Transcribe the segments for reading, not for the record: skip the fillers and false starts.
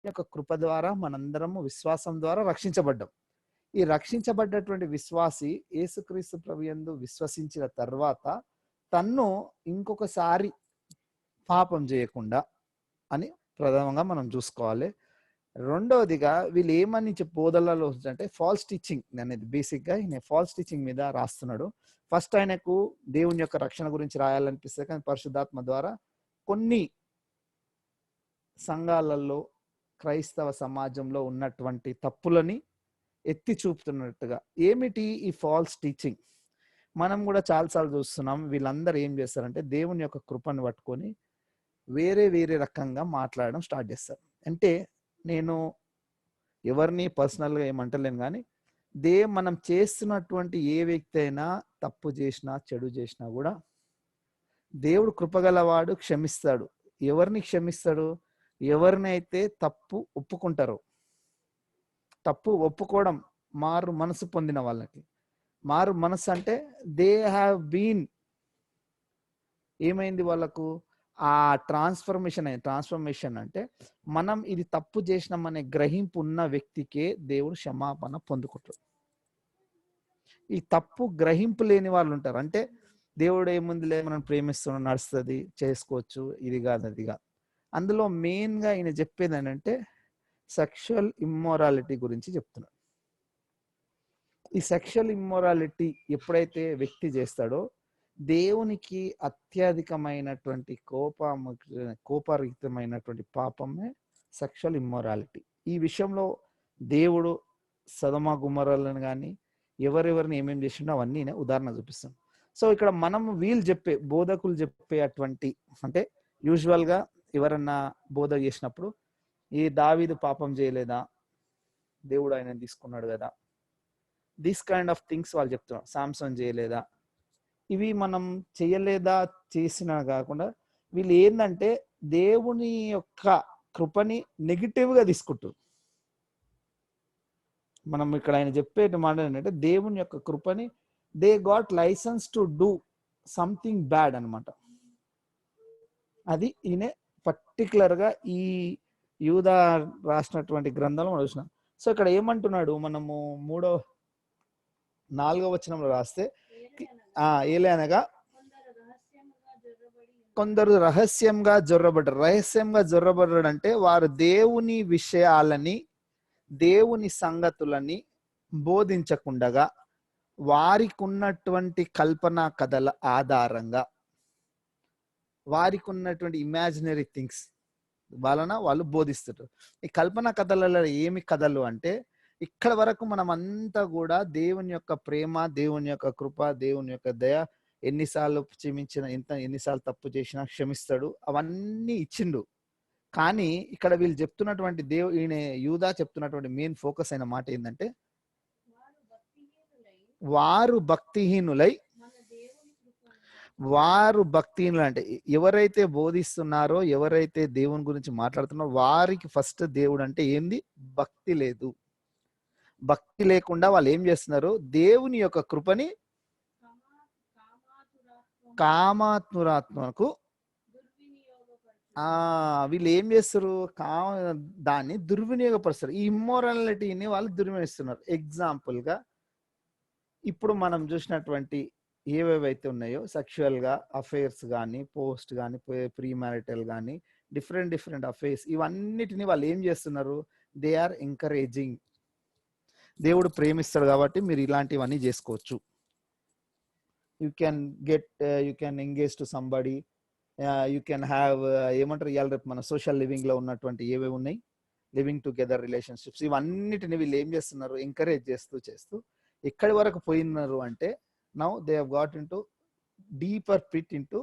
యొక్క కృప ద్వారా మనందరము విశ్వాసం ద్వారా రక్షించబడ్డాం. ఈ రక్షించబడ్డటువంటి విశ్వాసి యేసుక్రీస్తు ప్రభుయందు విశ్వసించిన తర్వాత తన్ను ఇంకొకసారి పాపం చేయకుండా అని ప్రథమంగా మనం చూసుకోవాలి. రెండవదిగా వీళ్ళు ఏమని బోధనలలో అంటే ఫాల్స్ టీచింగ్ అనేది బేసిక్గా ఈయన ఫాల్స్ టీచింగ్ మీద రాస్తున్నాడు. ఫస్ట్ ఆయనకు దేవుని యొక్క రక్షణ గురించి రాయాలనిపిస్తుంది, కానీ పరిశుద్ధాత్మ ద్వారా కొన్ని సంఘాలలో క్రైస్తవ సమాజంలో ఉన్నటువంటి తప్పులని ఎత్తి చూపుతున్నట్టుగా. ఏమిటి ఈ ఫాల్స్ టీచింగ్? మనం కూడా చాలాసార్లు చూస్తున్నాం. వీళ్ళందరూ ఏం చేస్తారంటే దేవుని యొక్క కృపను పట్టుకొని వేరే వేరే రకంగా మాట్లాడడం స్టార్ట్ చేస్తారు. అంటే నేను ఎవరిని పర్సనల్గా ఏమంటలేను, కానీ మనం చేస్తున్నటువంటి ఏ వ్యక్తి అయినా తప్పు చేసినా చెడు చేసినా కూడా దేవుడు కృపగలవాడు, క్షమిస్తాడు. ఎవరిని క్షమిస్తాడు? ఎవరినైతే తప్పు ఒప్పుకుంటారో. తప్పు ఒప్పుకోవడం మారు మనసు పొందిన వాళ్ళకి. మారు మనసు అంటే దే హ్యావ్ బీన్, ఏమైంది వాళ్ళకు ఆ ట్రాన్స్ఫర్మేషన్ అంటే మనం ఇది తప్పు చేసినామనే గ్రహింపు ఉన్న వ్యక్తికే దేవుడు క్షమాపణ పొందుకుంటాడు. ఈ తప్పు గ్రహింపు లేని వాళ్ళు ఉంటారు. అంటే దేవుడు ఏముందిలే మనం ప్రేమిస్తున్నాం, నడుస్తుంది, చేసుకోవచ్చు, ఇది కాదు అది కాదు. అందులో మెయిన్గా ఈయన చెప్పేది ఏంటంటే సెక్షువల్ ఇమ్మొరాలిటీ గురించి చెప్తున్నాడు. ఈ సెక్షువల్ ఇమ్మొరాలిటీ ఎప్పుడైతే వ్యక్తి చేస్తాడో దేవునికి అత్యధికమైనటువంటి కోపరహితమైనటువంటి పాపమే సెక్షువల్ ఇమ్మొరాలిటీ. ఈ విషయంలో దేవుడు సదమ గుమరాలను కానీ ఎవరెవరిని ఏమేమి చేసిండో అవన్నీ ఉదాహరణ చూపిస్తాం. సో ఇక్కడ మనం వీళ్ళు చెప్పే బోధకులు చెప్పే అటువంటి అంటే యూజువల్గా ఎవరన్నా బోధ చేసినప్పుడు ఈ దావీదు పాపం చేయలేదా, దేవుడు ఆయన తీసుకున్నాడు కదా, దిస్ కైండ్ ఆఫ్ థింగ్స్ వాళ్ళు చెప్తున్నారు. సామ్సన్ చేయలేదా, ఇవి మనం చేయలేదా చేసినా కాకుండా వీళ్ళు ఏంటంటే దేవుని యొక్క కృపని నెగిటివ్గా తీసుకుంటారు. మనం ఇక్కడ ఆయన చెప్పే మాట ఏంటంటే దేవుని యొక్క కృపని they got licence to do something bad అనమాట. అది ఈయన పర్టికులర్గా ఈ యూదా రాసినటువంటి గ్రంథంలో మనం చూసినాం. సో ఇక్కడ ఏమంటున్నాడు, మనము 4వ వచనంలో రాస్తే ఏలనగా కొందరు రహస్యంగా జొర్రబడ్డారు అంటే వారు దేవుని విషయాలని దేవుని సంగతులని బోధించకుండగా వారికి ఉన్నటువంటి కల్పనా కథల ఆధారంగా వారికి ఉన్నటువంటి ఇమాజినరీ థింగ్స్ వలన వాళ్ళు బోధిస్తుంటారు. ఈ కల్పనా కథలలో ఏమి కథలు అంటే ఇక్కడ వరకు మనం అంతా కూడా దేవుని యొక్క ప్రేమ, దేవుని యొక్క కృప, దేవుని యొక్క దయ, ఎన్నిసార్లు క్షమించిన ఎన్నిసార్లు తప్పు చేసినా క్షమిస్తాడు, అవన్నీ ఇచ్చిండు. కానీ ఇక్కడ వీళ్ళు చెప్తున్నటువంటి ఈయన యూదా చెప్తున్నటువంటి మెయిన్ ఫోకస్ అయిన మాట ఏంటంటే వారు భక్తిహీనులై అంటే ఎవరైతే బోధిస్తున్నారో, ఎవరైతే దేవుని గురించి మాట్లాడుతున్నారో వారికి ఫస్ట్ దేవుడు అంటే ఏంది, భక్తి లేదు. భక్తి లేకుండా వాళ్ళు ఏం చేస్తున్నారు, దేవుని యొక్క కృపని కామాతురాత్మకు వీళ్ళు ఏం చేస్తారు, దాన్ని దుర్వినియోగపరుస్తారు. ఈ ఇమ్మొరాలిటీని వాళ్ళు దుర్వినియోగిస్తున్నారు. ఎగ్జాంపుల్గా ఇప్పుడు మనం చూసినటువంటి ఏవేవైతే ఉన్నాయో సెక్షువల్గా అఫైర్స్ కానీ, పోస్ట్ కానీ, ప్రీ మ్యారిటల్ కానీ, డిఫరెంట్ అఫైర్స్, ఇవన్నిటిని వాళ్ళు ఏం చేస్తున్నారు, దే ఆర్ ఎంకరేజింగ్. దేవుడు ప్రేమిస్తాడు కాబట్టి మీరు ఇలాంటివన్నీ చేసుకోవచ్చు. You can engage to somebody, you can have ఏమంటారు ఇవాళ రేపు మన సోషల్ లివింగ్లో ఉన్నటువంటి ఏవేవి ఉన్నాయి, లివింగ్ టుగెదర్ రిలేషన్షిప్స్, ఇవన్నిటిని వీళ్ళు ఏం చేస్తున్నారు, ఎంకరేజ్ చేస్తూ ఎక్కడి వరకు పోయినారు అంటే now they have got into deeper pit into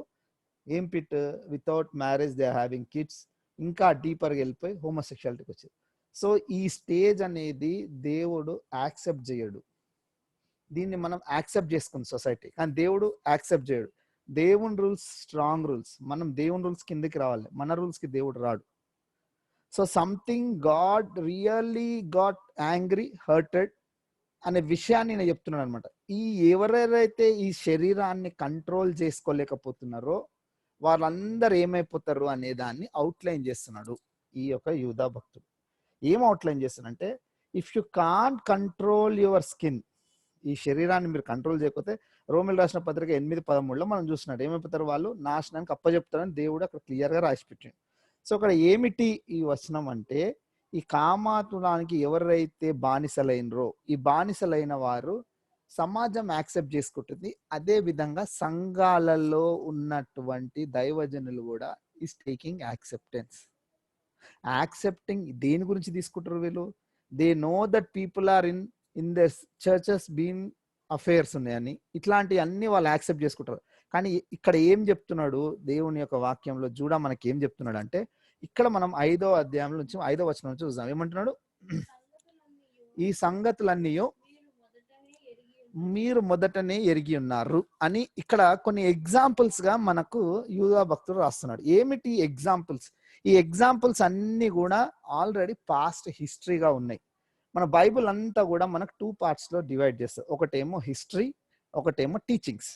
ఏం pit, without marriage they are having kids, ఇంకా డీపర్గా వెళ్ళిపోయి హోమోసెక్షువాలిటీకి వచ్చేది. సో ఈ స్టేజ్ అనేది దేవుడు యాక్సెప్ట్ చేయడు. దీన్ని మనం యాక్సెప్ట్ చేసుకుంది సొసైటీ, కానీ దేవుడు యాక్సెప్ట్ చేయడు. దేవుని రూల్స్ స్ట్రాంగ్ రూల్స్, మనం దేవుని రూల్స్ కిందకి రావాలి, మన రూల్స్కి దేవుడు రాడు. So something God really got angry, hurted అనే విషయాన్ని నేను చెప్తున్నాను అనమాట. ఎవరెవరైతే ఈ శరీరాన్ని కంట్రోల్ చేసుకోలేకపోతున్నారో వాళ్ళందరూ ఏమైపోతారు అనే దాన్ని అవుట్లైన్ చేస్తున్నాడు ఈ యొక్క యూదా భక్తుడు. ఏం అవుట్లైన్ చేస్తానంటే, if you can't control your skin, ఈ శరీరాన్ని మీరు కంట్రోల్ చేయకపోతే, రోమిల్ రాసిన పత్రిక 8:13లో మనం చూస్తున్నాడు ఏమైపోతారు వాళ్ళు, నాశనానికి అప్పచెప్తారని దేవుడు అక్కడ క్లియర్గా రాసి పెట్టిండు. సో అక్కడ ఏమిటి ఈ వచనం అంటే, ఈ కామాతులానికి ఎవరైతే బానిసలైనరో, ఈ బానిసలైన వారు సమాజం యాక్సెప్ట్ చేసుకుంటుంది. అదే విధంగా సంఘాలలో ఉన్నటువంటి దైవజనులు కూడా ఈస్ టేకింగ్ యాక్సెప్టెన్స్. యాక్సెప్టింగ్ దేని గురించి తీసుకుంటారు వీళ్ళు, they know that people are in their churches been affairs ఉన్నాయని, ఇట్లాంటి అన్ని వాళ్ళు యాక్సెప్ట్ చేసుకుంటారు. కానీ ఇక్కడ ఏం చెప్తున్నాడు దేవుని యొక్క వాక్యంలో చూడ మనకి ఏం చెప్తున్నాడు అంటే, ఇక్కడ మనం 5వ అధ్యాయం నుంచి 5వ వచనం నుంచి చూద్దాం. ఏమంటున్నాడు, ఈ సంగతులన్నీ మీరు మొదటనే ఎరిగి ఉన్నారు అని ఇక్కడ కొన్ని ఎగ్జాంపుల్స్ గా మనకు యూదా భక్తుడు రాస్తున్నాడు. ఏమిటి ఎగ్జాంపుల్స్, ఈ ఎగ్జాంపుల్స్ అన్ని కూడా ఆల్రెడీ పాస్ట్ హిస్టరీగా ఉన్నాయి. మన బైబుల్ అంతా కూడా మనకు 2 parts లో డివైడ్ చేస్తారు. ఒకటేమో హిస్టరీ, ఒకటేమో టీచింగ్స్.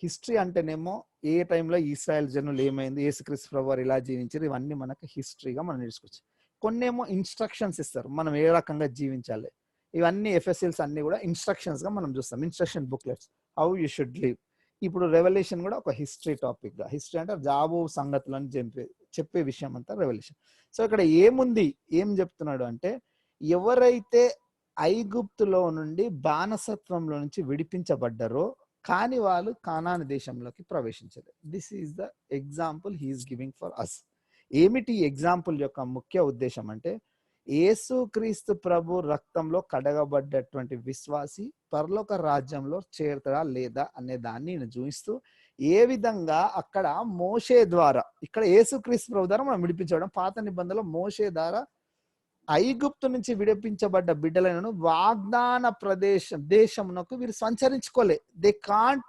హిస్టరీ అంటేనేమో ఏ టైంలో ఇశ్రాయేల్ జనులు ఏమైంది, యేసుక్రీస్తు ప్రభువారు ఇలా జీవించారు, ఇవన్నీ మనకు హిస్టరీగా మనం నేర్చుకోవచ్చు. కొన్నేమో ఇన్స్ట్రక్షన్స్ ఇస్తారు, మనం ఏ రకంగా జీవించాలి. ఇవన్నీ ఎఫ్ఎస్ఎల్స్ అన్ని కూడా ఇన్స్ట్రక్షన్స్ గా మనం చూస్తాం, instruction booklets, how you should live. ఇప్పుడు రెవల్యూషన్ కూడా ఒక హిస్టరీ టాపిక్ గా, హిస్టరీ అంటే జాబు సంగతులను చెప్పే విషయం అంతా రెవల్యూషన్. సో ఇక్కడ ఏముంది, ఏం చెప్తున్నాడు అంటే, ఎవరైతే ఐగుప్తులో నుండి బానిసత్వంలో నుంచి విడిపించబడ్డారో కానీ వాళ్ళు కానాను దేశంలోకి ప్రవేశించలేదు. This is the example he's giving for us. ఏమిటి ఎగ్జాంపుల్ యొక్క ముఖ్య ఉద్దేశం అంటే, యేసుక్రీస్తు ప్రభు రక్తంలో కడగబడ్డటువంటి విశ్వాసి పరలోక రాజ్యంలో చేరుతాడా లేదా అనే దాన్ని నేను చూపిస్తూ, ఏ విధంగా అక్కడ మోషే ద్వారా, ఇక్కడ యేసుక్రీస్తు ప్రభు ద్వారా మనం విడిపించబడడం, పాత నిబంధనలో మోషే ద్వారా ఐగుప్తు నుంచి విడిపించబడ్డ బిడ్డలను వాగ్దాన దేశమునకు వీరు సంచరించుకోలే. దే కాంట్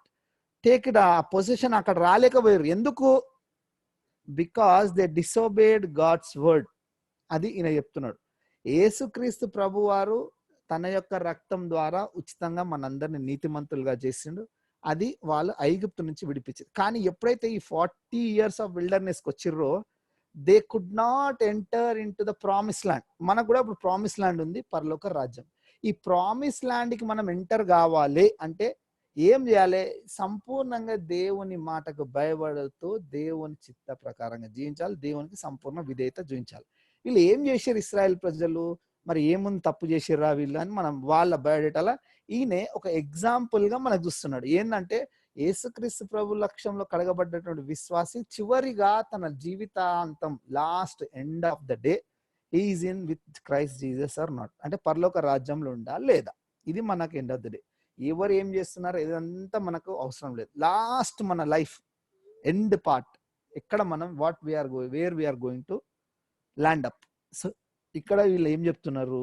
టేక్ ఇట్, ఆ పొజిషన్ అక్కడ రాలేకపోయారు. ఎందుకు? Because they disobeyed God's word. అది ఈయన చెప్తున్నాడు. యేసుక్రీస్తు ప్రభు వారు తన యొక్క రక్తం ద్వారా ఉచితంగా మనందరిని నీతిమంతులుగా చేసిండు. అది వాళ్ళు ఐగుప్తు నుంచి విడిపించింది. కానీ ఎప్పుడైతే ఈ 40 years ఆఫ్ విల్డర్నెస్కి వచ్చిర్రో, they could not enter into the promise land. మనకు కూడా ఇప్పుడు ప్రామిస్ ల్యాండ్ ఉంది, పరలోక రాజ్యం. ఈ ప్రామిస్ ల్యాండ్కి మనం ఎంటర్ కావాలి అంటే ఏం చేయాలి? సంపూర్ణంగా దేవుని మాటకు భయపడుతూ దేవుని చిత్త ప్రకారంగా జీవించాలి, దేవునికి సంపూర్ణ విధేయత చూపించాలి. వీళ్ళు ఏం చేశారు ఇశ్రాయేల్ ప్రజలు, మరి ఏముంది తప్పు చేసిర్రా వీళ్ళు అని మనం వాళ్ళ బయోడేటాల ఈయన ఒక ఎగ్జాంపుల్ గా మనకు చూస్తున్నాడు. ఏంటంటే యేసుక్రీస్తు ప్రభు లక్ష్యంలో కడగబడ్డటువంటి విశ్వాసి చివరిగా తన జీవితాంతం last end of the day is in with Christ Jesus or not, అంటే పరలోక రాజ్యంలో ఉందా లేదా, ఇది మనకు ఎండ్ ఆఫ్ ద డే. ఎవరు ఏం చేస్తున్నారు ఇదంతా మనకు అవసరం లేదు. లాస్ట్ మన లైఫ్ ఎండ్ పార్ట్ ఎక్కడ మనం where we are going to land up. So ఇక్కడ వీళ్ళు ఏం చెప్తున్నారు,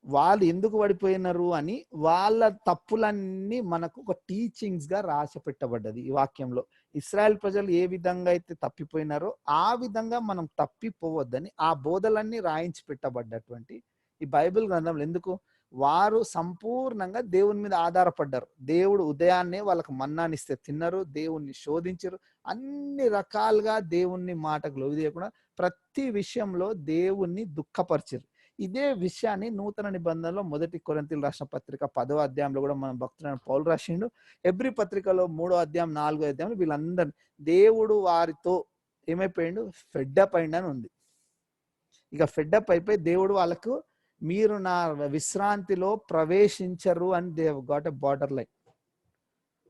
వాళ్ళు ఎందుకు పడిపోయినారు అని వాళ్ళ తప్పులన్నీ మనకు ఒక టీచింగ్స్ గా రాసి పెట్టబడ్డది ఈ వాక్యంలో. ఇశ్రాయేల్ ప్రజలు ఏ విధంగా అయితే తప్పిపోయినారో ఆ విధంగా మనం తప్పిపోవద్దని ఆ బోధలన్నీ రాయించి పెట్టబడ్డటువంటి ఈ బైబిల్ గ్రంథంలో. ఎందుకు? వారు సంపూర్ణంగా దేవుని మీద ఆధారపడ్డారు. దేవుడు ఉదయాన్నే వాళ్ళకు మన్నానిస్తే తిన్నారు, దేవుణ్ణి శోధించరు, అన్ని రకాలుగా దేవుణ్ణి మాటకు లోబడియకుండా ప్రతి విషయంలో దేవుణ్ణి దుఃఖపరిచారు. ఇదే విషయాన్ని నూతన నిబంధనలో 1 కొరింథీయులు రాసిన పత్రిక 10వ అధ్యాయంలో కూడా మన భక్తుడైన పౌలు రాసిండు. హెబ్రీ పత్రికలో 3వ అధ్యాయం 4వ అధ్యాయంలో వీళ్ళందరినీ దేవుడు వారితో ఏమైపోయిండు, ఫెడ్డప్ అయిండు అని ఉంది. ఇక ఫెడ్డప్ అయిపోయి దేవుడు వాళ్ళకు మీరు నా విశ్రాంతిలో ప్రవేశించరు అని they got a border line.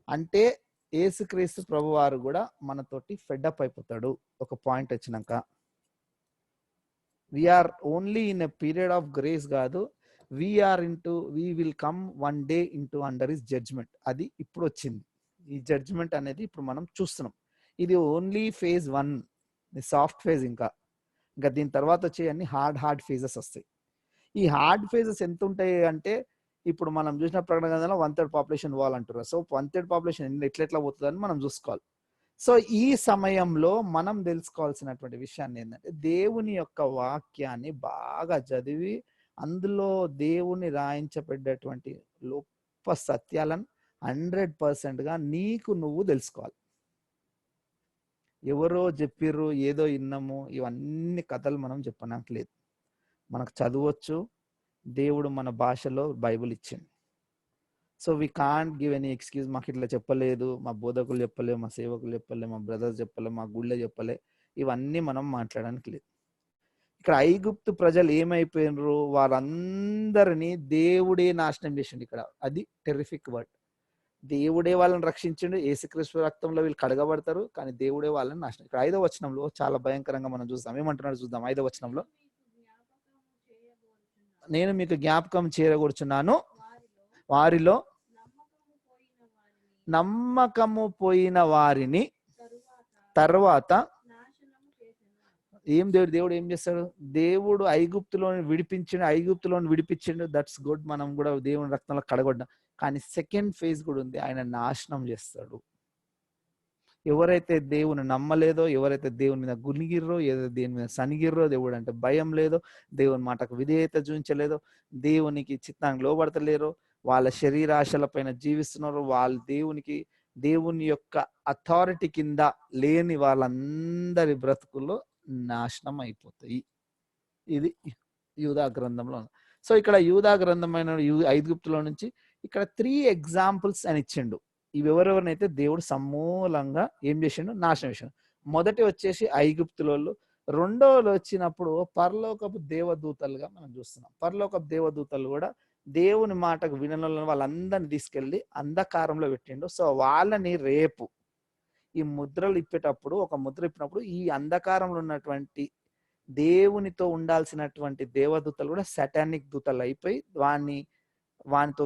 అంటే యేసుక్రీస్తు ప్రభు వారు కూడా మనతోటి ఫెడ్డప్ అయిపోతాడు ఒక పాయింట్ వచ్చినాక. We're only in a period of grace కాదు, we will come one day into under his judgement. అది ఇప్పుడు వచ్చింది. ఈ జడ్జ్మెంట్ అనేది ఇప్పుడు మనం చూస్తున్నాం. ఇది ఓన్లీ ఫేజ్ 1, సాఫ్ట్ ఫేజ్. ఇంకా దీని తర్వాత వచ్చే అన్ని హార్డ్ ఫేజెస్ వస్తాయి. ఈ హార్డ్ ఫేజెస్ ఎంత ఉంటాయి అంటే, ఇప్పుడు మనం చూసిన ప్రకటన గ్రంథంలో 1/3 పాపులేషన్ పోవాలంటారు. సో 1/3 పాపులేషన్ ఎట్లా పోతుందని మనం చూసుకోవాలి. సో ఈ సమయంలో మనం తెలుసుకోవాల్సినటువంటి విషయాన్ని ఏంటంటే, దేవుని యొక్క వాక్యాన్ని బాగా చదివి అందులో దేవుని రాయించబడ్డటువంటి గొప్ప సత్యాలను 100% నీకు నువ్వు తెలుసుకోవాలి. ఎవరో చెప్పిర్రు, ఏదో విన్నాము, ఇవన్నీ కథలు మనం చెప్పనట్లేదు. మనకు చదవచ్చు, దేవుడు మన భాషలో బైబిల్ ఇచ్చింది. So we can't give any excuse, మాకు ఇట్లా చెప్పలేదు, మా బోధకులు చెప్పలే, మా సేవకులు చెప్పలే, మా బ్రదర్స్ చెప్పలే, మా గుళ్ళే చెప్పలే, ఇవన్నీ మనం మాట్లాడడానికి లేదు. ఇక్కడ ఐగుప్తు ప్రజలు ఏమైపోయినరు, వారందరినీ దేవుడే నాశనం చేసిండు. ఇక్కడ అది టెరిఫిక్ వర్డ్. దేవుడే వాళ్ళని రక్షించిండు, యేసుక్రీస్తు రక్తంలో వీళ్ళు కడగబడతారు, కానీ దేవుడే వాళ్ళని నాశనం. ఇక్కడ 5వ వచనంలో చాలా భయంకరంగా మనం చూస్తాం. ఏమంటున్నాడు చూద్దాం. 5వ వచనంలో, నేను మీకు జ్ఞాపకం చేరగొడుచున్నాను, వారిలో నమ్మకము పోయిన వారిని తర్వాత దేవుడు ఏం చేస్తాడు? దేవుడు ఐగుప్తులోని విడిపించిండు. That's good. మనం కూడా దేవుని రక్తంలో కడగొడ్డాం. కానీ సెకండ్ ఫేజ్ కూడా ఉంది, ఆయన నాశనం చేస్తాడు. ఎవరైతే దేవుని నమ్మలేదో, ఎవరైతే దేవుని మీద గునిగిర్రో, ఏదో దేని మీద సనిగిర్రో, దేవుడు అంటే భయం లేదో, దేవుని మాటకు విధేయత చూపించలేదో, దేవునికి చిత్తానికి లోబడతలేరో, వాళ్ళ శరీరాశల పైన జీవిస్తున్నారు, వాళ్ళు దేవుని యొక్క అథారిటీ కింద లేని వాళ్ళందరి బ్రతుకుల్లో నాశనం అయిపోతాయి. ఇది యూదా గ్రంథంలో. సో ఇక్కడ యూదా గ్రంథమైన ఐగుప్తులో నుంచి ఇక్కడ 3 ఎగ్జాంపుల్స్ అని ఇచ్చిండు. ఇవి ఎవరెవరినైతే దేవుడు సమూలంగా ఏం చేసిండు? నాశనం చేసిండు. మొదటి వచ్చేసి ఐగుప్తులోళ్ళు, రెండోలు వచ్చినప్పుడు పరలోకపు దేవదూతలుగా మనం చూస్తున్నాం. పరలోకపు దేవదూతలు కూడా దేవుని మాటకు వినని వాళ్ళందరినీ తీసుకెళ్ళి అంధకారంలో పెట్టిండు. సో వాళ్ళని రేపు ఈ ముద్రలు ఇప్పేటప్పుడు, ఒక ముద్ర ఇప్పినప్పుడు ఈ అంధకారంలో ఉన్నటువంటి దేవునితో ఉండాల్సినటువంటి దేవదూతలు కూడా సటానిక్ దూతలు అయిపోయి వానితో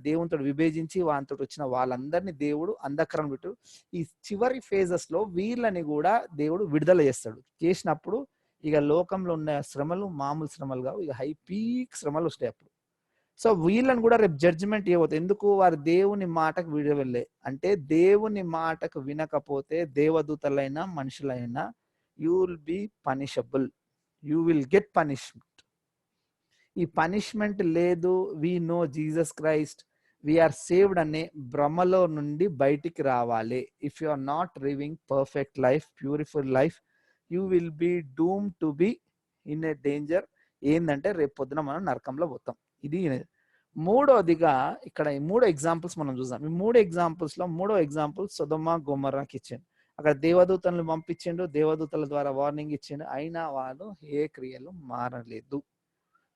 దేవునితో విభజించి వానితో వచ్చిన వాళ్ళందరినీ దేవుడు అంధకారం పెట్టు. ఈ చివరి ఫేజెస్ లో వీళ్ళని కూడా దేవుడు విడుదల చేస్తాడు. చేసినప్పుడు ఇక లోకంలో ఉన్న శ్రమలు మామూలు శ్రమలు కావు, ఇక హై పీక్ శ్రమలు వస్తాయి అప్పుడు. సో వీళ్ళని కూడా రేపు జడ్జిమెంట్ ఇవ్వదు. ఎందుకు? వారు దేవుని మాటకు విడవలే. అంటే దేవుని మాటకు వినకపోతే దేవదూతలైనా మనుషులైనా you will be punishable, you will get punishment. ఈ పనిష్మెంట్ లేదు, we know Jesus Christ, we're saved అనే భ్రమలో నుండి బయటికి రావాలి. If you are not living perfect life, pureful life, you will be doom to be in a danger. ఏంటంటే రేపు పొద్దున మనం నరకంలో పోతాం. ఇది మూడోదిగా ఇక్కడ ఈ 3 ఎగ్జాంపుల్స్ మనం చూసాం. ఈ 3 ఎగ్జాంపుల్స్ లో మూడో ఎగ్జాంపుల్ సొదొమ గొమొర్రాకి ఇచ్చిండు. అక్కడ దేవదూతలను పంపించిండు, దేవదూతల ద్వారా వార్నింగ్ ఇచ్చిండు, అయినా వాళ్ళు ఏ క్రియలు మారలేదు.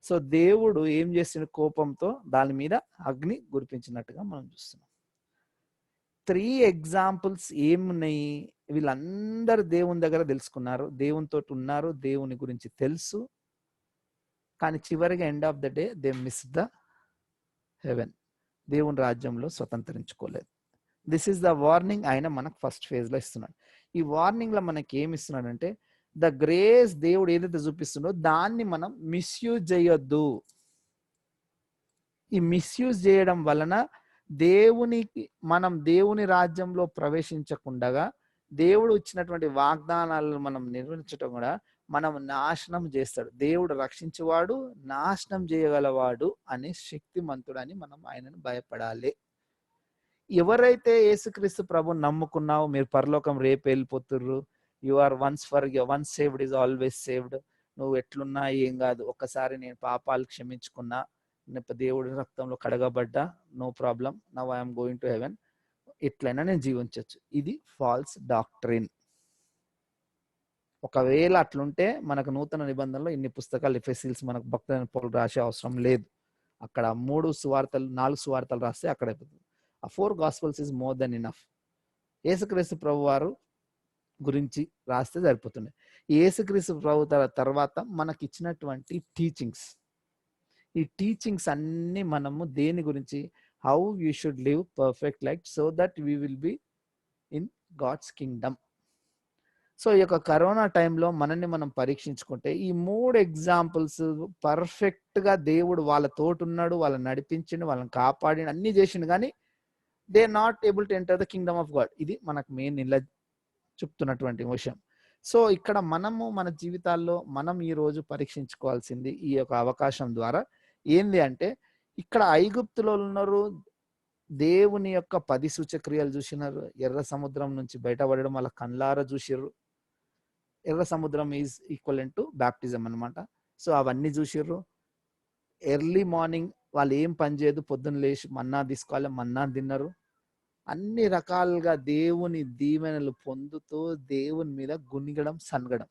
సో దేవుడు ఏం చేసిన కోపంతో దాని మీద అగ్ని గురిపించినట్టుగా మనం చూస్తున్నాం. 3 ఎగ్జాంపుల్స్ ఏమున్నాయి? వీళ్ళందరూ దేవుని దగ్గర తెలుసుకున్నారు, దేవునితో ఉన్నారు, దేవుని గురించి తెలుసు, కానీ చివరిగా end of the day they miss the heaven. దేవుని రాజ్యంలో స్వతంత్రించుకోలేదు. దిస్ ఈస్ ద వార్నింగ్ ఆయన మనకు ఫస్ట్ ఫేజ్ లో ఇస్తున్నాడు. ఈ వార్నింగ్ లో మనకి ఏమి ఇస్తున్నాడంటే ద గ్రేస్ దేవుడు ఏదైతే చూపిస్తుండో దాన్ని మనం మిస్యూజ్ చేయొద్దు. ఈ మిస్యూజ్ చేయడం వలన మనం దేవుని రాజ్యంలో ప్రవేశించకుండా దేవుడు ఇచ్చినటువంటి వాగ్దానాలను మనం నిర్వహించడం కూడా మనం నాశనం చేస్తాడు. దేవుడు రక్షించేవాడు, నాశనం చేయగలవాడు అనే శక్తిమంతుడు అని మనం ఆయనను భయపడాలి. ఎవరైతే యేసుక్రీస్తు ప్రభు నమ్ముకున్నావో మీరు పరలోకం రేపు వెళ్ళిపోతుర్రు, you are once saved is always saved. నువ్వు ఎట్లున్నా ఏం కాదు, ఒక్కసారి నేను పాపాలు క్షమించుకున్నా, దేవుడి రక్తంలో కడగబడ్డా, no problem, now I'm going to heaven, ఎట్లయినా నేను జీవించవచ్చు. ఇది ఫాల్స్ డాక్ట్రిన్. ఒకవేళ అట్లుంటే మనకు నూతన నిబంధనలో ఇన్ని పుస్తకాలు ఎఫెసీల్స్ మనకు భక్తులైన పౌలు రాసే అవసరం లేదు. అక్కడ 4 సువార్తలు రాస్తే అక్కడ ఆ 4 gospels is more than enough. యేసుక్రీస్తు ప్రభు వారు గురించి రాస్తే సరిపోతుంది. యేసుక్రీస్తు ప్రభు తర్వాత మనకి ఇచ్చినటువంటి ఈ టీచింగ్స్ అన్ని మనము దేని గురించి, how you should live perfect life so that we will be in God's kingdom. So ఈ యొక్క కరోనా టైంలో మనల్ని మనం పరీక్షించుకుంటే ఈ 3 ఎగ్జాంపుల్స్ పర్ఫెక్ట్ గా దేవుడు వాళ్ళ తోటి ఉన్నాడు, వాళ్ళని నడిపించిండు, వాళ్ళని కాపాడి అన్ని చేసిండు, కానీ they not able to enter the Kingdom of God. ఇది మనకు మెయిన్ ఇలా చెప్తున్నటువంటి విషయం. సో ఇక్కడ మనము మన జీవితాల్లో మనం ఈ రోజు పరీక్షించుకోవాల్సింది ఈ యొక్క అవకాశం ద్వారా ఏంది అంటే, ఇక్కడ ఐగుప్తులో ఉన్నారు, దేవుని యొక్క 10 సూచక్రియలు చూసినారు, ఎర్ర సముద్రం నుంచి బయటపడడం వాళ్ళ కళ్ళారా చూసిర్రు. ఎర్ర సముద్రం ఈజ్ ఈక్వలెంట్ టు బ్యాప్టిజం అనమాట. సో అవన్నీ చూసిర్రు. ఎర్లీ మార్నింగ్ వాళ్ళు ఏం పని చేయదు, పొద్దున్న లేచి మన్నా తీసుకోవాలి, మన్నా తిన్నారు. అన్ని రకాలుగా దేవుని దీవెనలు పొందుతూ దేవుని మీద గునిగడం, సనగడం,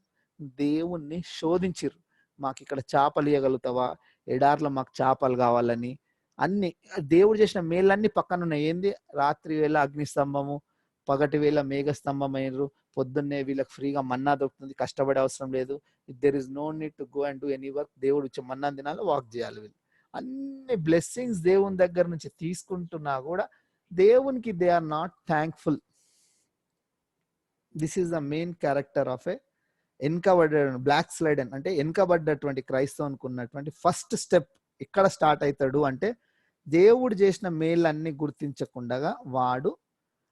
దేవుణ్ణి శోధించిర్రు. మాకు ఇక్కడ చేపలు ఇవ్వగలుగుతావా, ఎడార్లో మాకు చేపలు కావాలని. అన్ని దేవుడు చేసిన మేళ్ళన్నీ పక్కన ఉన్నాయి. ఏంది, రాత్రి వేళ అగ్నిస్తంభము, పగటి వేళ మేఘస్తంభం అయినరు, పొద్దున్నే వీళ్ళకి ఫ్రీగా మన్నా దొరుకుతుంది, కష్టపడే అవసరం లేదు. There is no need to go and do any work. దేవుడు ఇచ్చే మన్నా తినాలి, వాక్ చేయాలి వీళ్ళు. అన్ని బ్లెస్సింగ్స్ దేవుని దగ్గర నుంచి తీసుకుంటున్నా కూడా దేవునికి they are not thankful. This is the main character of a వెనుకబడ్డ బ్లాక్ స్లైడ్ అంటే వెనుకబడ్డటువంటి క్రైస్తవునికి ఉన్నటువంటి ఫస్ట్ స్టెప్. ఇక్కడ స్టార్ట్ అవుతాడు అంటే దేవుడు చేసిన మేళ్ళన్నీ గుర్తించకుండా వాడు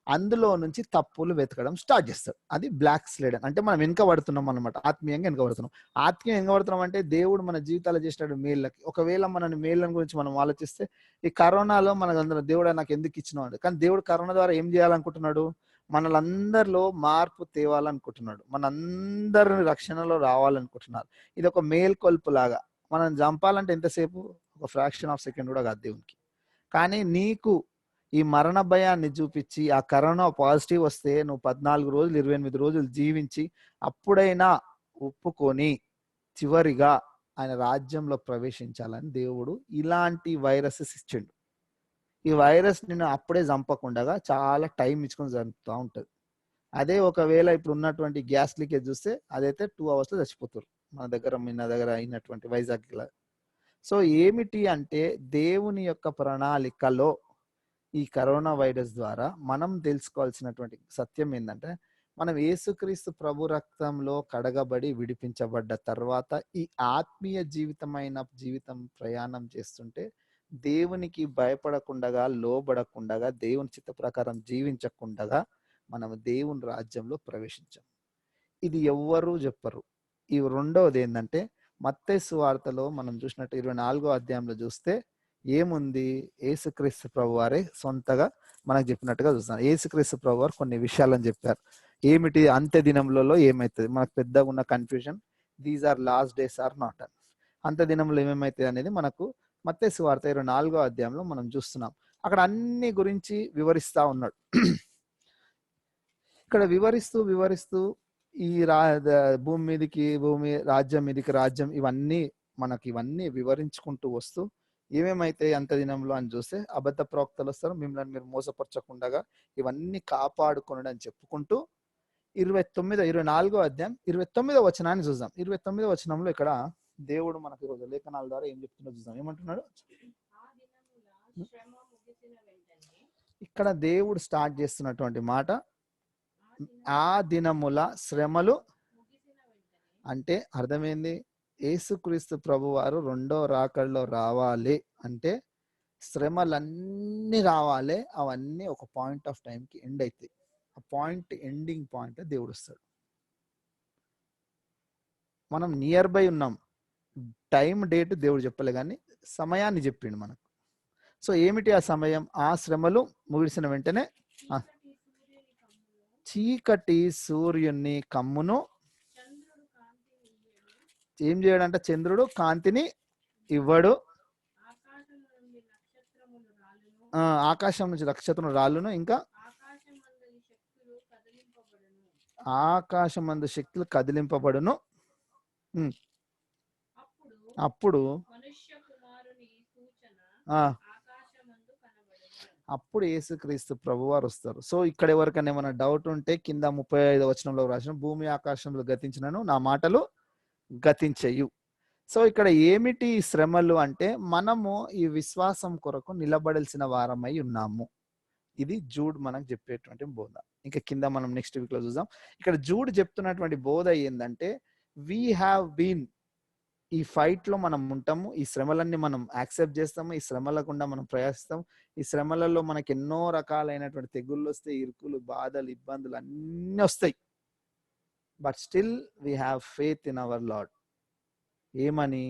అందులో నుంచి తప్పులు వెతకడం స్టార్ట్ చేస్తాడు. అది బ్లాక్ స్లైడ్ అంటే మనం వెనుకబడుతున్నాం అనమాట, ఆత్మీయంగా వెనుకబడుతున్నాం. ఆత్మీయంగా వెనుకబడుతున్నాం అంటే దేవుడు మన జీవితాలు చేసినాడు మేళ్ళకి. ఒకవేళ మన మేళ్ళని గురించి మనం ఆలోచిస్తే ఈ కరోనాలో మనకు దేవుడు నాకు ఎందుకు ఇచ్చినాడు, కానీ దేవుడు కరోనా ద్వారా ఏం చేయాలనుకుంటున్నాడు, మనలందరిలో మార్పు తేవాలనుకుంటున్నాడు, మనందరిని రక్షణలో రావాలనుకుంటున్నారు. ఇది ఒక మేల్కొల్పు లాగా. మనం చంపాలంటే ఎంతసేపు, ఒక ఫ్రాక్షన్ ఆఫ్ సెకండ్ కూడా కాదు దేవునికి. కానీ నీకు ఈ మరణ భయాన్ని చూపించి ఆ కరోనా పాజిటివ్ వస్తే నువ్వు 14 రోజులు 28 రోజులు జీవించి అప్పుడైనా ఒప్పుకొని చివరిగా ఆయన రాజ్యంలో ప్రవేశించాలని దేవుడు ఇలాంటి వైరసెస్ ఇచ్చిండు. ఈ వైరస్ నిన్ను అప్పుడే చంపకుండా చాలా టైం ఇచ్చుకొని చంపుతూ ఉంటుంది. అదే ఒకవేళ ఇప్పుడు ఉన్నటువంటి గ్యాస్ లీకేజ్ చూస్తే అదైతే 2 hours చచ్చిపోతారు. మన దగ్గర అయినటువంటి వైజాగ్లో. సో ఏమిటి అంటే దేవుని యొక్క ప్రణాళికలో ఈ కరోనా వైరస్ ద్వారా మనం తెలుసుకోవాల్సినటువంటి సత్యం ఏంటంటే, మనం యేసుక్రీస్తు ప్రభు రక్తంలో కడగబడి విడిపించబడ్డ తర్వాత ఈ ఆత్మీయ జీవితం ప్రయాణం చేస్తుంటే దేవునికి భయపడకుండా, లోబడకుండా, దేవుని చిత్త ప్రకారం జీవించకుండా మనం దేవుని రాజ్యంలో ప్రవేశించాం. ఇది ఎవ్వరూ చెప్పరు. ఈ రెండవది ఏంటంటే, మత్తయి సువార్తలో మనం చూసినట్టు 24వ అధ్యాయంలో చూస్తే ఏముంది, యేసుక్రీస్తు ప్రభు వారే సొంతగా మనకు చెప్పినట్టుగా చూస్తాం. యేసుక్రీస్తు ప్రభు వారు కొన్ని విషయాలని చెప్పారు. ఏమిటి, అంత్య దినములలో ఏమవుతుంది, మనకు పెద్దగా ఉన్న confusion, these are last days or not. అంత్య దినంలో ఏమేమవుతుంది అనేది మనకు మత్తయి సువార్త 24వ అధ్యాయంలో మనం చూస్తున్నాం. అక్కడ అన్ని గురించి వివరిస్తా ఉన్నాడు. ఇక్కడ వివరిస్తూ ఈ భూమి రాజ్యం మీదికి రాజ్యం, ఇవన్నీ వివరించుకుంటూ వస్తూ ఏమేమైతే అంత దినంలో అని చూస్తే అబద్ధ ప్రవక్తలు వస్తారు, మిమ్మల్ని మీరు మోసపరచకుండా ఇవన్నీ కాపాడుకొనడం అని చెప్పుకుంటూ 24వ అధ్యాయం 29వ వచనాన్ని చూద్దాం. 29వ వచనంలో ఇక్కడ దేవుడు మనకు ఈరోజు లేఖనాల ద్వారా ఏం చెప్తున్నాడో చూద్దాం. ఏమంటున్నాడు, ఇక్కడ దేవుడు స్టార్ట్ చేస్తున్నటువంటి మాట, ఆ దినముల శ్రమలు అంటే అర్థమైంది, యేసుక్రీస్తు ప్రభు వారు రెండో రాకడలో రావాలి అంటే శ్రమలన్నీ రావాలి. అవన్నీ ఒక పాయింట్ ఆఫ్ టైంకి ఎండ్ అవుతాయి. ఆ ఎండింగ్ పాయింట్ దేవుడు వస్తాడు. మనం నియర్ బై ఉన్నాం, టైం డేట్ దేవుడు చెప్పలే కానీ సమయాన్ని చెప్పిండు మనకు. సో ఏమిటి ఆ సమయం, ఆ శ్రమలు ముగిసిన వెంటనే చీకటి సూర్యుని కమ్మును, ఏం చేయడంటే చంద్రుడు కాంతిని ఇవ్వడు, ఆకాశం నుంచి నక్షత్రములు రాళ్ళును, ఇంకా ఆకాశమందు శక్తులు కదిలింపబడును. అప్పుడు యేసుక్రీస్తు ప్రభువారు వస్తారు. సో ఇక్కడ ఎవరికైనా ఏమైనా డౌట్ ఉంటే కింద 35వ వచనంలో రాసిన, భూమి ఆకాశంలో గతించినను నా మాటలు గతించయు. సో ఇక్కడ ఏమిటి శ్రమలు అంటే, మనము ఈ విశ్వాసం కొరకు నిలబడాల్సిన వారమై ఉన్నాము. ఇది జూడ్ మనకు చెప్పేటువంటి బోధ. ఇంకా కింద మనం నెక్స్ట్ వీక్ లో చూద్దాం. ఇక్కడ జూడ్ చెప్తున్నటువంటి బోధ ఏంటంటే, వీ హ్యావ్ బీన్, ఈ ఫైట్ లో మనం ఉంటాము, ఈ శ్రమలన్నీ మనం యాక్సెప్ట్ చేస్తాము, ఈ శ్రమల గుండా మనం ప్రయాసిస్తాము, ఈ శ్రమలలో మనకి ఎన్నో రకాలైనటువంటి తెగుళ్ళు వస్తాయి, ఇరుకులు, బాధలు, ఇబ్బందులు అన్నీ వస్తాయి. But still we have faith in our Lord. ఏమని,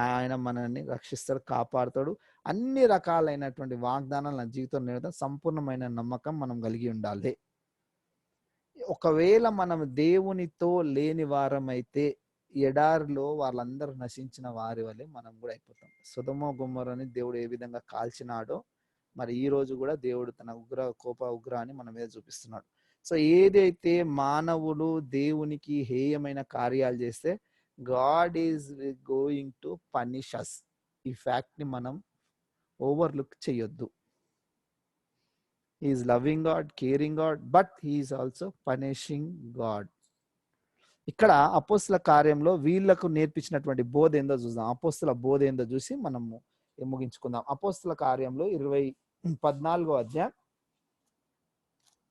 ఆయన మనల్ని రక్షిస్తాడు, కాపాడుతాడు. అన్ని రకాలైనటువంటి వాగ్దానాలు నా జీవితంలో నిలబెడతాడు. సంపూర్ణమైన నమ్మకం మనం కలిగి ఉండాలి. ఒకవేళ మనం దేవునితో లేని వారమైతే ఎడారిలో వాళ్ళందరూ నశించిన వారి వల్లే మనం కూడా అయిపోతాం. సొదొమ గొమొర్రాని దేవుడు ఏ విధంగా కాల్చినాడో మరి ఈ రోజు కూడా దేవుడు తన ఉగ్రాన్ని మన మీద చూపిస్తున్నాడు. సో ఏదైతే మానవులు దేవునికి హేయమైన కార్యాలు చేస్తే God is going to punish us. ఈ ఫ్యాక్ట్ ని మనం ఓవర్లుక్ చేయొద్దు. Is loving God, caring God, but he's also punishing God. ఇక్కడ అపోస్తుల కార్యంలో వీళ్ళకు నేర్పించినటువంటి బోధ ఏందో చూద్దాం. అపోస్తుల బోధ ఏందో చూసి మనము ముగించుకుందాం. అపోస్తుల కార్యంలో 14వ అధ్యాయం,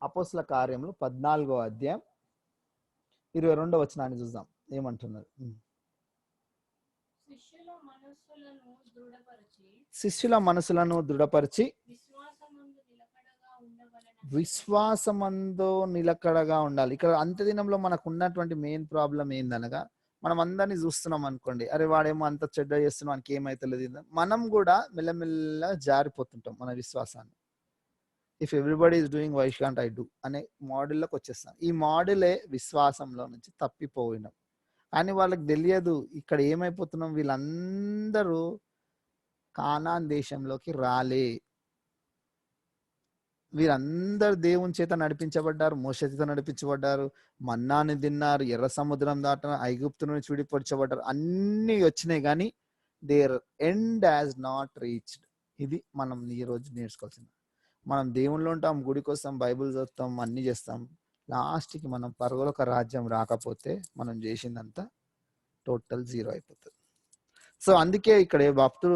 అపోస్తుల కార్యంలో 14వ అధ్యాయం 22వ వచనాన్ని చూద్దాం. ఏమంటున్నారు? శిష్యుల మనసులను దృఢపరిచి విశ్వాసమందు నిలకడగా ఉండాలి. ఇక్కడ అంత్య దినంలో మనకు ఉన్నటువంటి మెయిన్ ప్రాబ్లం ఏందనగా, మనం అందరినీ చూస్తున్నాం అనుకోండి, అరే వాడేమో అంత చెడ్డ చేస్తున్నాం, మనకి ఏమైతలేదు. మనం కూడా మెల్లమెల్ల జారిపోతుంటాం మన విశ్వాసాన్ని. If everybody is doing why can't I do అనే మోడల్లోకి వచ్చేస్తాం. ఈ మోడలే విశ్వాసంలో నుంచి తప్పిపోయినాం. కానీ వాళ్ళకి తెలియదు ఇక్కడ ఏమైపోతున్నాం, వీళ్ళందరూ కానాన్ దేశంలోకి రాలే. వీరందరూ దేవుని చేత నడిపించబడ్డారు, మోషే చేత నడిపించబడ్డారు, మన్నాని తిన్నారు, ఎర్ర సముద్రం దాట, ఐగుప్తు నుంచి విడిపరచబడ్డారు, అన్ని వచ్చినాయి. కానీ their end has not reached. ఇది మనం ఈ రోజు నేర్చుకోవాల్సింది. మనం దేవుళ్ళు ఉంటాం, గుడి కోసం బైబిల్ చదువుతాం, అన్ని చేస్తాం. లాస్ట్కి మనం పరలోక రాజ్యం రాకపోతే మనం చేసిందంతా టోటల్ జీరో అయిపోతుంది. సో అందుకే ఇక్కడ భక్తుడు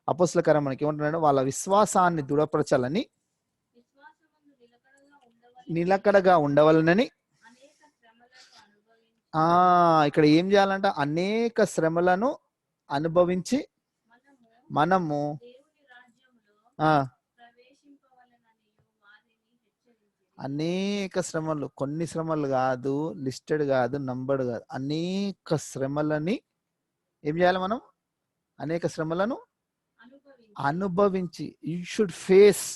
అపోస్తల కార్యం మనకి ఏమంటున్నాడు, వాళ్ళ విశ్వాసాన్ని దృఢపరచాలని, నిలకడగా ఉండవాలనని ఇక్కడ ఏం చేయాలంట, అనేక శ్రమలను అనుభవించి మనము అనేక శ్రమలు, కొన్ని శ్రమలు కాదు, లిస్టెడ్ కాదు, నంబర్డ్ కాదు, అనేక శ్రమలని ఏం చేయాలి మనం, అనేక శ్రమలను అనుభవించి, you should face,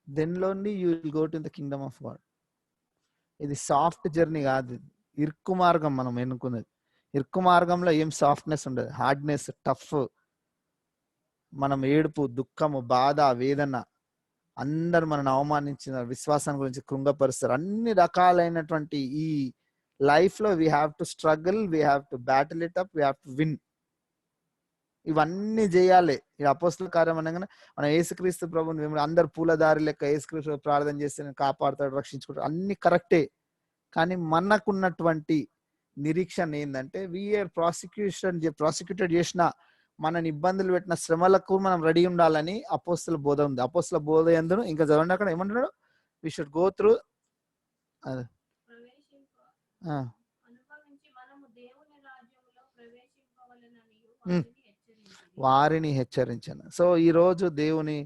then only you will go to the kingdom of God. ఇది సాఫ్ట్ జర్నీ కాదు, ఇరుకు మార్గం మనం ఎన్నుకున్నది. ఇరుకు మార్గంలో ఏం సాఫ్ట్నెస్ ఉండదు, హార్డ్నెస్, టఫ్, మనం ఏడుపు, దుఃఖము, బాధ, వేదన, అందరు మనల్ని అవమానించిన, విశ్వాసం గురించి కృంగపరుస్తారు. అన్ని రకాలైనటువంటి ఈ లైఫ్ లో we have to struggle, we have to battle it up, we have to win. ఇవన్నీ చేయాలి. ఈ అపోస్తల కార్యం అనగానే మనం యేసుక్రీస్తు ప్రభుని అందరు పూలదారి లెక్క యేసుక్రీస్తు ప్రార్థన చేస్తే కాపాడుతాడు, రక్షించుకుంటాడు, అన్ని కరెక్టే. కానీ మనకున్నటువంటి నిరీక్షణ ఏంటంటే, వీఆర్ ప్రాసిక్యూటెడ్ చేసిన, మనని ఇబ్బందులు పెట్టిన శ్రమలకు మనం రెడీ ఉండాలని అపోస్తల బోధ ఉంది. అపోస్తల బోధ ఎందును ఇంకా చదవండి, అక్కడ ఏమంటున్నాడు, వి షుడ్ గో త్రూ వారిని హెచ్చరించాను. సో ఈ రోజు దేవుని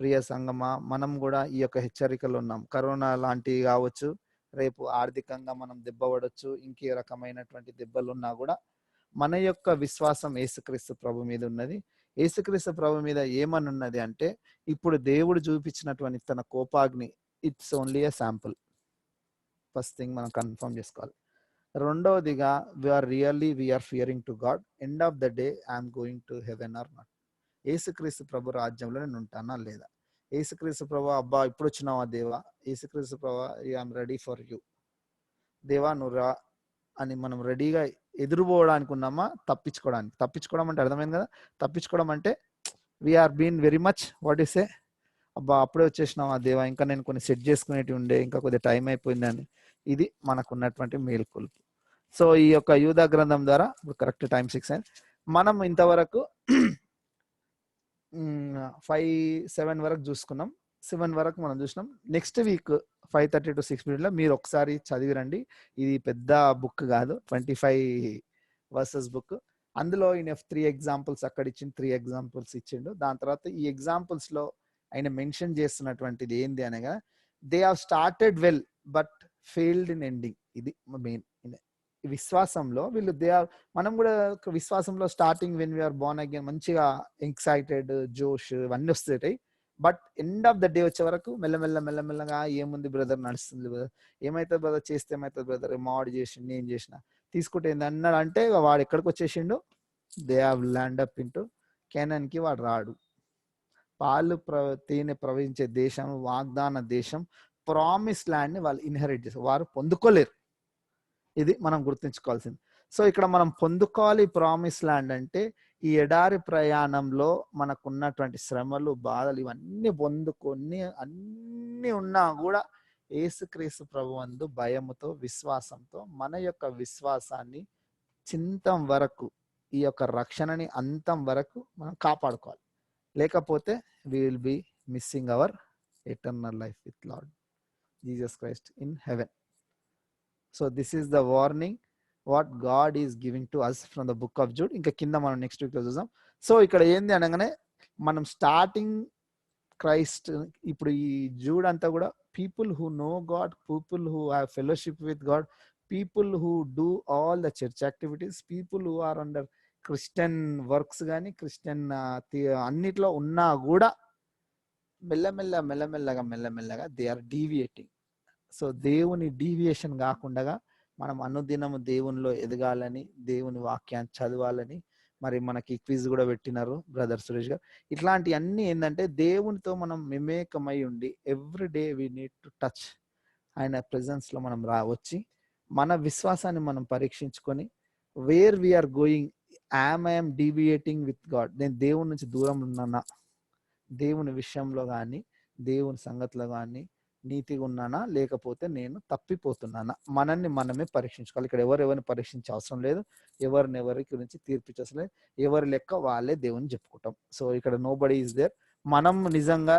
ప్రియ సంగమా, మనం కూడా ఈ యొక్క హెచ్చరికలు ఉన్నాం. కరోనా లాంటివి కావచ్చు, రేపు ఆర్థికంగా మనం దెబ్బపడవచ్చు, ఇంకే రకమైనటువంటి దెబ్బలు ఉన్నా కూడా మన యొక్క విశ్వాసం యేసుక్రీస్తు ప్రభు మీద ఉన్నది. యేసుక్రీస్తు ప్రభు మీద ఏమని ఉన్నది అంటే, ఇప్పుడు దేవుడు చూపించినటువంటి తన కోపాగ్ని, it's only a sample. First thing మనం కన్ఫర్మ్ చేసుకోవాలి. రెండవదిగా, we're fearing to God. End of the day I'm going to heaven or not. యేసుక్రీస్తు ప్రభు రాజ్యంలో నేను ఉంటానా లేదా? యేసుక్రీస్తు ప్రభు, అబ్బా ఇప్పుడు వచ్చినావా దేవా, యేసుక్రీస్తు ప్రభు ఐఎమ్ రెడీ ఫర్ యూ, దేవా నువ్వు రా అని మనం రెడీగా ఎదురుపోవడానికి ఉన్నామా, తప్పించుకోవడానికి? తప్పించుకోవడం అంటే అర్థమైంది కదా. తప్పించుకోవడం అంటే we are been very much what is a, అబ్బా అప్పుడే వచ్చేసినావా దేవా, ఇంకా నేను కొన్ని సెట్ చేసుకునేవి ఉండే, ఇంకా కొద్దిగా టైం అయిపోయిందని. ఇది మనకున్నటువంటి మేల్కొల్పు. సో ఈ యొక్క యూదా గ్రంథం ద్వారా ఇప్పుడు కరెక్ట్ టైం 6 అయింది. మనం ఇంతవరకు 5-7 వరకు చూసుకున్నాం. 7 వరకు మనం చూసినాం. నెక్స్ట్ వీక్ 5:30 to 6 లో మీరు ఒకసారి చదివిరండి. ఇది పెద్ద బుక్ కాదు, 25 వర్సెస్ బుక్. అందులో ఈయన 3 ఎగ్జాంపుల్స్ అక్కడ ఇచ్చిండు, 3 ఎగ్జాంపుల్స్ ఇచ్చిండు. దాని తర్వాత ఈ ఎగ్జాంపుల్స్ లో ఆయన మెన్షన్ చేస్తున్నటువంటిది ఏంది అనగా, they have started well but failed in ending. ఇది మెయిన్. విశ్వాసంలో వీళ్ళు మనం కూడా విశ్వాసంలో starting when we are born again మంచిగా ఎక్సైటెడ్, జోష్ ఇవన్నీ వస్తాయి. But end of the day వచ్చే వరకు మెల్లమెల్లగా ఏముంది బ్రదర్, నడుస్తుంది బ్రదర్, ఏమైతుంది బ్రదర్, చేస్తే ఏమవుతుంది బ్రదర్, మాడ్ చేసి నేను చేసిన, తీసుకుంటే ఏంది అన్నాడు అంటే వాడు ఎక్కడికి వచ్చేసిండు, they have land up into కెనాన్కి వాడు రాడు. పాలు తేనె ప్రవహించే దేశం, వాగ్దాన దేశం, ప్రామిస్ ల్యాండ్ని వాళ్ళు ఇన్హెరిట్ చేస్తారు, వారు పొందుకోలేరు. ఇది మనం గుర్తుంచుకోవాల్సింది. సో ఇక్కడ మనం పొందుకోవాలి ప్రామిస్ ల్యాండ్ అంటే ఈ ఎడారి ప్రయాణంలో మనకున్నటువంటి శ్రమలు, బాధలు ఇవన్నీ పొందుకొని అన్నీ ఉన్నా కూడా యేసుక్రీస్తు ప్రభువందు భయముతో, విశ్వాసంతో మన యొక్క విశ్వాసాన్ని చింతం వరకు, ఈ యొక్క రక్షణని అంతం వరకు మనం కాపాడుకోవాలి. లేకపోతే we will be missing our eternal life with Lord Jesus Christ in heaven. So this is the warning what God is giving to us from the book of Jude. ఇంకా కింద మనం నెక్స్ట్ వీక్ లో చూద్దాం. So ఇక్కడ ఏంది అనగానే మనం starting Christ, ఇప్పుడు ఈ జూడ్ అంతా కూడా people who know God, people who have fellowship with God, people who do all the church activities, people who are under Christian works కానీ క్రిస్టియన్ అన్నిట్లో ఉన్నా కూడా మెల్లమెల్లగా దే ఆర్ డీవియేటింగ్. సో దేవుని డీవియేషన్ కాకుండా మనం అనుదినము దేవునిలో ఎదగాలని, దేవుని వాక్యాన్ని చదవాలని, మరి మనకి క్విజ్ కూడా పెట్టినారు బ్రదర్ సురేష్ గారు. ఇట్లాంటి అన్ని ఏంటంటే దేవునితో మనం మిమేకమై ఉండి every day we need to touch ఆయన ప్రెజెన్స్ లో మనం వచ్చి మన విశ్వాసాన్ని మనం పరీక్షించుకొని where we are going, I'm deviating with God, నేను దేవుని నుంచి దూరం ఉన్నానా, దేవుని విషయంలో కానీ దేవుని సంగతిలో కానీ నీతిగా ఉన్నానా, లేకపోతే నేను తప్పిపోతున్నానా, మనల్ని మనమే పరీక్షించుకోవాలి. ఇక్కడ ఎవరెవరిని పరీక్షించే అవసరం లేదు, ఎవరి గురించి తీర్పించవసరం లేదు, ఎవరి లెక్క వాళ్ళే దేవుని చెప్పుకుంటాం. సో ఇక్కడ నో బడీ ఈస్ దేర్. మనం నిజంగా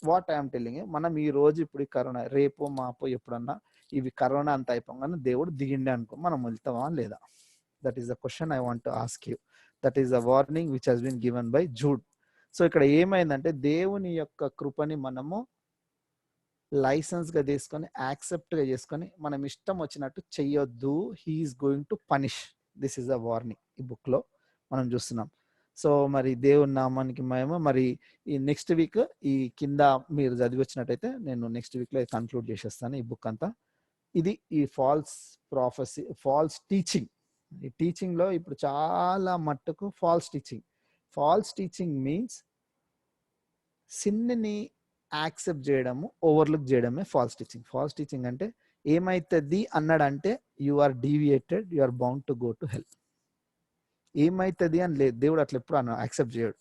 వాట్ ఐఎమ్ టెల్లింగ్, మనం ఈ రోజు ఇప్పుడు ఈ కరోనా, రేపో మాపో ఎప్పుడన్నా ఇవి కరోనా అంత అయిపోగానే దేవుడు దిగిండే అనుకో, మనం వెళ్తామా లేదా? That is the question I want to ask you. That is the warning which has been given by Jude. So ఇక్కడ ఏమైందంటే దేవుని యొక్క కృపని మనము లైసెన్స్ గా తీసుకొని, యాక్సెప్ట్ గా చేసుకొని మనం ఇష్టం వచ్చినట్టు చెయ్యొద్దు. He is going to punish. This is the warning ఈ బుక్ లో మనం చూస్తున్నాం. సో మరి దేవుని నామానికి మేము మరి ఈ నెక్స్ట్ వీక్ ఈ కింద మీరు చదివి వచ్చినట్టయితే నేను నెక్స్ట్ వీక్ లో కన్క్లూడ్ చేసేస్తాను ఈ బుక్ అంతా. ఇది ఈ ఫాల్స్ ప్రాఫెసీ, ఫాల్స్ టీచింగ్. ఈ టీచింగ్ లో ఇప్పుడు చాలా మట్టుకు ఫాల్స్ టీచింగ్ మీన్స్ సిన్ని యాక్సెప్ట్ చేయడము, ఓవర్లుక్ చేయడమే ఫాల్స్ టీచింగ్ అంటే ఏమైతుంది అన్నాడంటే you are deviated, you are bound to go to hell. ఏమైతుంది అని లేదు, దేవుడు అట్లా ఎప్పుడు యాక్సెప్ట్ చేయడు.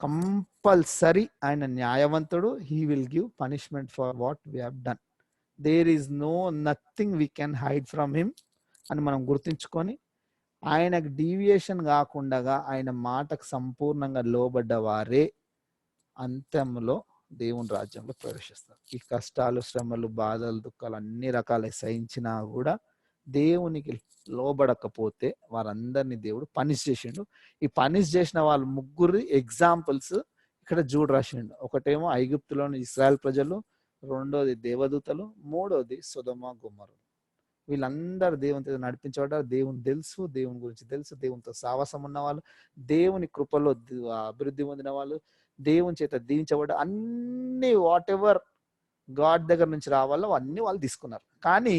కంపల్సరీ ఆయన న్యాయవంతుడు. He will give punishment for what we have done. There is nothing we can hide from him అని మనం గుర్తుంచుకొని ఆయనకు డీవియేషన్ కాకుండా ఆయన మాటకు సంపూర్ణంగా లోబడ్డ వారే అంత్యంలో దేవుని రాజ్యంలో ప్రవేశిస్తారు. ఈ కష్టాలు, శ్రమలు, బాధలు, దుఃఖాలు అన్ని రకాల సహించినా కూడా దేవునికి లోబడకపోతే వారందరినీ దేవుడు పనిష్ చేసిండు. ఈ పనిష్ చేసిన వాళ్ళు ముగ్గురు ఎగ్జాంపుల్స్ ఇక్కడ జూడ్ రాసిండు. ఒకటేమో ఐగుప్తులోని ఇశ్రాయేల్ ప్రజలు, రెండోది దేవదూతలు, మూడోది సొదొమ గొమొర్రా. వీళ్ళందరూ దేవునితో నడిపించబడ్డారు. దేవుని తెలుసు, దేవుని గురించి తెలుసు, దేవునితో సావాసం ఉన్న వాళ్ళు, దేవుని కృపలో అభివృద్ధి పొందిన వాళ్ళు, దేవుని చేత దీవించబడ్డ అన్ని వాట్ ఎవర్ గాడ్ దగ్గర నుంచి రావాలో అన్ని వాళ్ళు తీసుకున్నారు. కానీ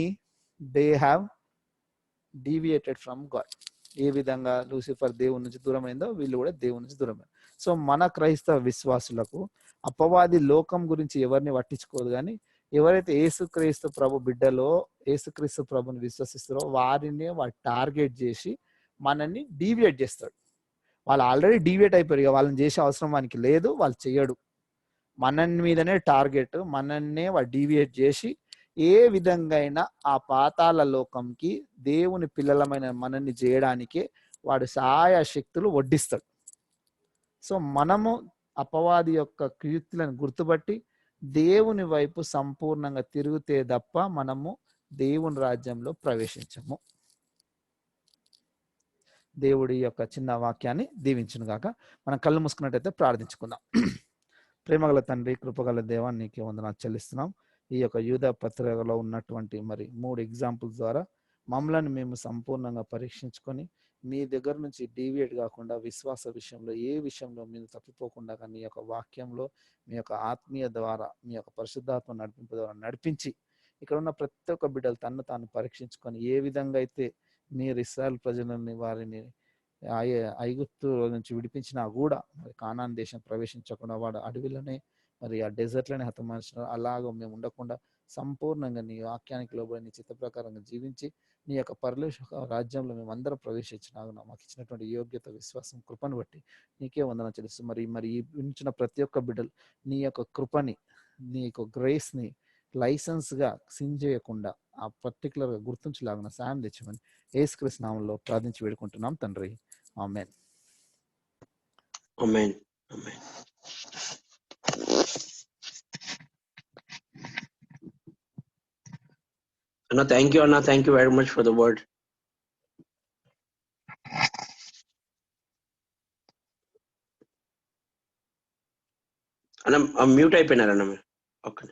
they have deviated from God. ఏ విధంగా లూసిఫర్ దేవుని నుంచి దూరమైందో వీళ్ళు కూడా దేవుని నుంచి దూరమైంది. సో మన క్రైస్తవ విశ్వాసులకు అపవాది లోకం గురించి ఎవరిని పట్టించుకోదు, కానీ ఎవరైతే యేసుక్రీస్తు ప్రభు బిడ్డలో యేసుక్రీస్తు ప్రభుని విశ్వసిస్తారో వారిని వాడు టార్గెట్ చేసి మనల్ని డీవియేట్ చేస్తాడు. వాళ్ళు ఆల్రెడీ డీవియేట్ అయిపోయారు, వాళ్ళని చేసే అవసరం వానికి లేదు, వాళ్ళు చెయ్యడు. మన మీదనే టార్గెట్, మనన్నే వాడు డీవియేట్ చేసి ఏ విధంగా అయినా ఆ పాతాళ లోకంకి దేవుని పిల్లలమైన మనల్ని చేయడానికే వాడు సహాయ శక్తులు వడ్డిస్తాడు. సో మనము అపవాది యొక్క కీర్తులను గుర్తుపట్టి దేవుని వైపు సంపూర్ణంగా తిరిగితే తప్ప మనము దేవుని రాజ్యంలో ప్రవేశించము. దేవుడి యొక్క చిన్న వాక్యాన్ని దీవించును గాక. మనం కళ్ళు మూసుకున్నట్టయితే ప్రార్థించుకుందాం. ప్రేమగల తండ్రి, కృపగల దేవా, నీకే వందనాలు చెల్లిస్తున్నాం. ఈ యొక్క యూదా పత్రికలో ఉన్నటువంటి మరి 3 ఎగ్జాంపుల్స్ ద్వారా మమ్మల్ని మేము సంపూర్ణంగా పరీక్షించుకొని మీ దగ్గర నుంచి డీవియేట్ కాకుండా విశ్వాస విషయంలో ఏ విషయంలో మీరు తప్పిపోకుండా మీ యొక్క వాక్యంలో మీ యొక్క ఆత్మీయ ద్వారా మీ యొక్క పరిశుద్ధాత్మ నడిపింపు ద్వారా నడిపించి ఇక్కడ ఉన్న ప్రతి ఒక్క బిడ్డలు తన్ను తాను పరీక్షించుకొని ఏ విధంగా అయితే మీరు ఇశ్రాయేలు ప్రజలని వారిని ఐగుప్తు నుంచి విడిపించినా కూడా మరి కానాన్ దేశం ప్రవేశించకుండా వాడు అడవిలోనే మరి ఆ డెజర్ట్లోనే హతమార్చిన అలాగ మేము ఉండకుండా సంపూర్ణంగా నీ వాక్యానికి లోబడి నీ చిత్త ప్రకారంగా జీవించి నీ యొక్క పరలోక రాజ్యంలో మేము అందరం ప్రవేశించినాగున మాకు ఇచ్చినటువంటి యోగ్యత విశ్వాసం కృపను బట్టి నీకే వందనం తెలుసు. మరి ఈ వింటున్న ప్రతి ఒక్క బిడ్డలు నీ యొక్క కృపని నీ యొక్క గ్రేస్ని లైసెన్స్గా సిన్ చేయకుండా ఆ పర్టికులర్గా గుర్తుంచలాగిన సాయం తెచ్చమని యేసుక్రీస్తు నామములో ప్రార్థించి వేడుకుంటున్నాం తండ్రి. ఆమేన్. ఆమేన్. ఆమేన్. Anna, thank you, Anna. Thank you very much for the word. Anna, mute అయిపోయినారు అన్న మీరు. ఓకే.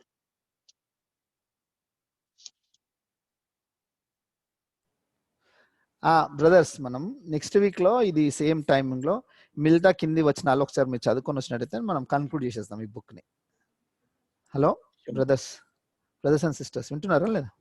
బ్రదర్స్, మనం నెక్స్ట్ వీక్ లో ఇది సేమ్ టైమింగ్ లో మిగతా కింది వచనాలు ఒకసారి మీరు చదువుకొని వచ్చినట్టయితే మనం కన్క్లూడ్ చేసేస్తాం ఈ బుక్ ని. హలో బ్రదర్స్ అండ్ సిస్టర్స్, వింటున్నారా లేదా?